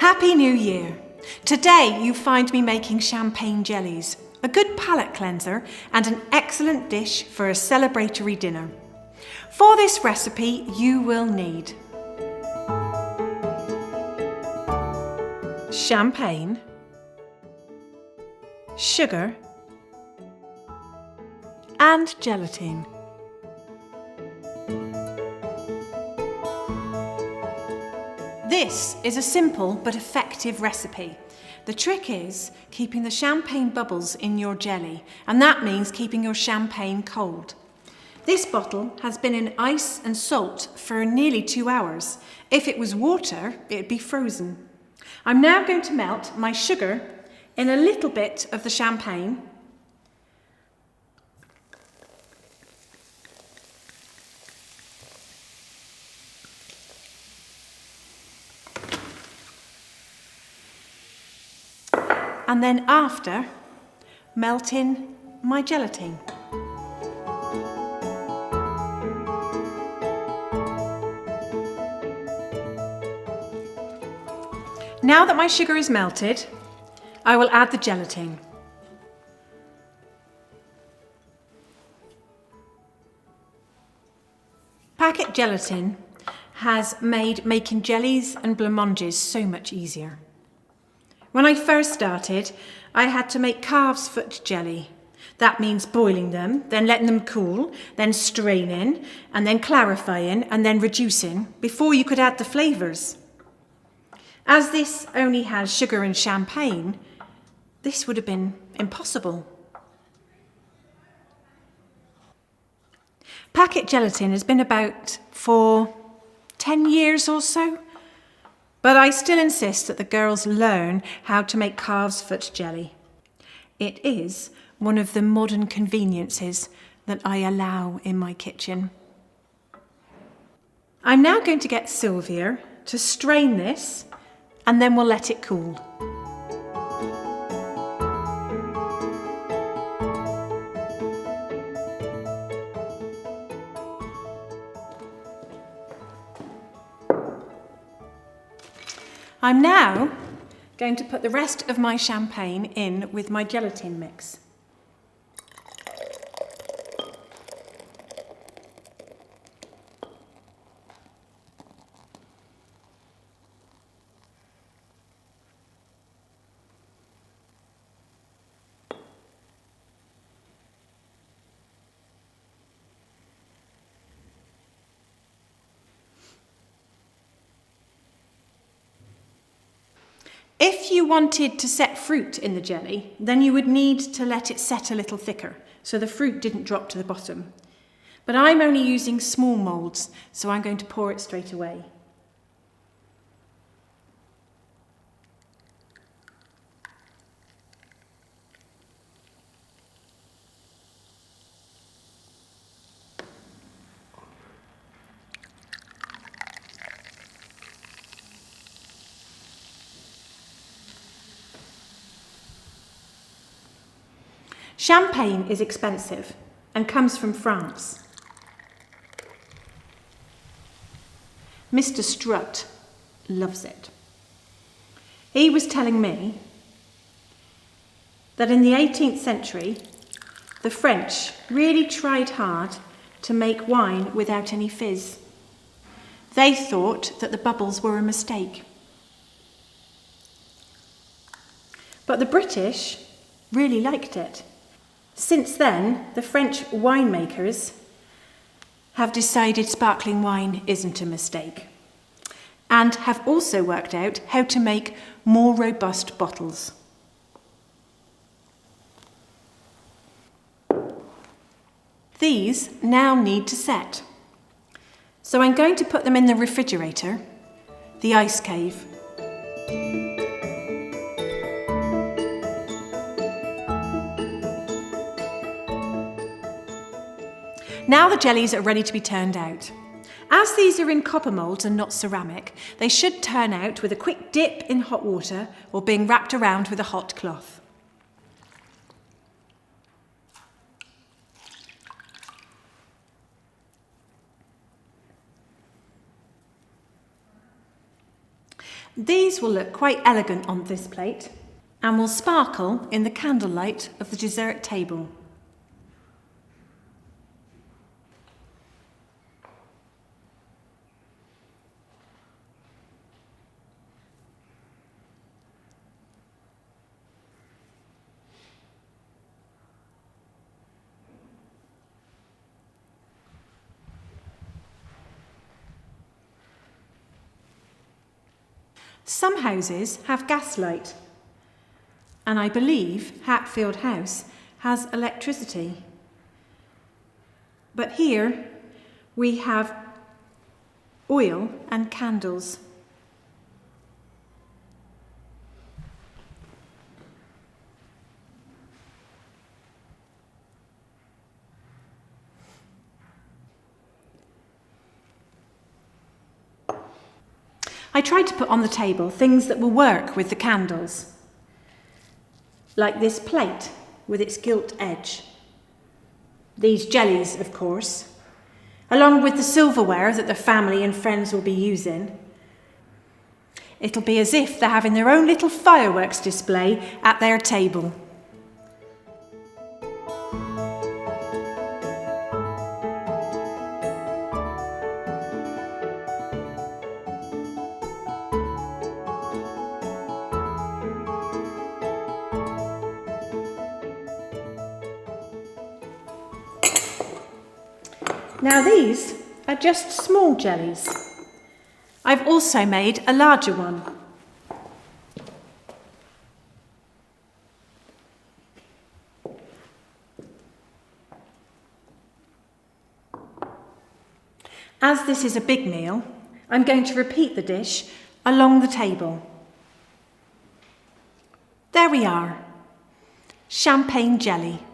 Happy New Year! Today you find me making champagne jellies, a good palate cleanser and an excellent dish for a celebratory dinner. For this recipe you will need champagne, sugar and gelatine. This is a simple but effective recipe. The trick is keeping the champagne bubbles in your jelly, and that means keeping your champagne cold. This bottle has been in ice and salt for nearly 2 hours. If it was water, it'd be frozen. I'm now going to melt my sugar in a little bit of the champagne. And then after, melt in my gelatine. Now that my sugar is melted, I will add the gelatine. Packet gelatin has made making jellies and blancmanges so much easier. When I first started, I had to make calves' foot jelly. That means boiling them, then letting them cool, then straining, and then clarifying, and then reducing before you could add the flavours. As this only has sugar and champagne, this would have been impossible. Packet gelatin has been about for 10 years or so. But I still insist that the girls learn how to make calves' foot jelly. It is one of the modern conveniences that I allow in my kitchen. I'm now going to get Sylvia to strain this, and then we'll let it cool. I'm now going to put the rest of my champagne in with my gelatin mix. If you wanted to set fruit in the jelly, then you would need to let it set a little thicker, so the fruit didn't drop to the bottom. But I'm only using small moulds, so I'm going to pour it straight away. Champagne is expensive and comes from France. Mr. Strutt loves it. He was telling me that in the 18th century, the French really tried hard to make wine without any fizz. They thought that the bubbles were a mistake. But the British really liked it. Since then, the French winemakers have decided sparkling wine isn't a mistake, and have also worked out how to make more robust bottles. These now need to set. So I'm going to put them in the refrigerator, the ice cave. Now the jellies are ready to be turned out. As these are in copper moulds and not ceramic, they should turn out with a quick dip in hot water or being wrapped around with a hot cloth. These will look quite elegant on this plate and will sparkle in the candlelight of the dessert table. Some houses have gaslight, and I believe Hatfield House has electricity. But here we have oil and candles. I tried to put on the table things that will work with the candles, like this plate with its gilt edge. These jellies, of course, along with the silverware that the family and friends will be using. It'll be as if they're having their own little fireworks display at their table. Now these are just small jellies. I've also made a larger one. As this is a big meal, I'm going to repeat the dish along the table. There we are, champagne jelly.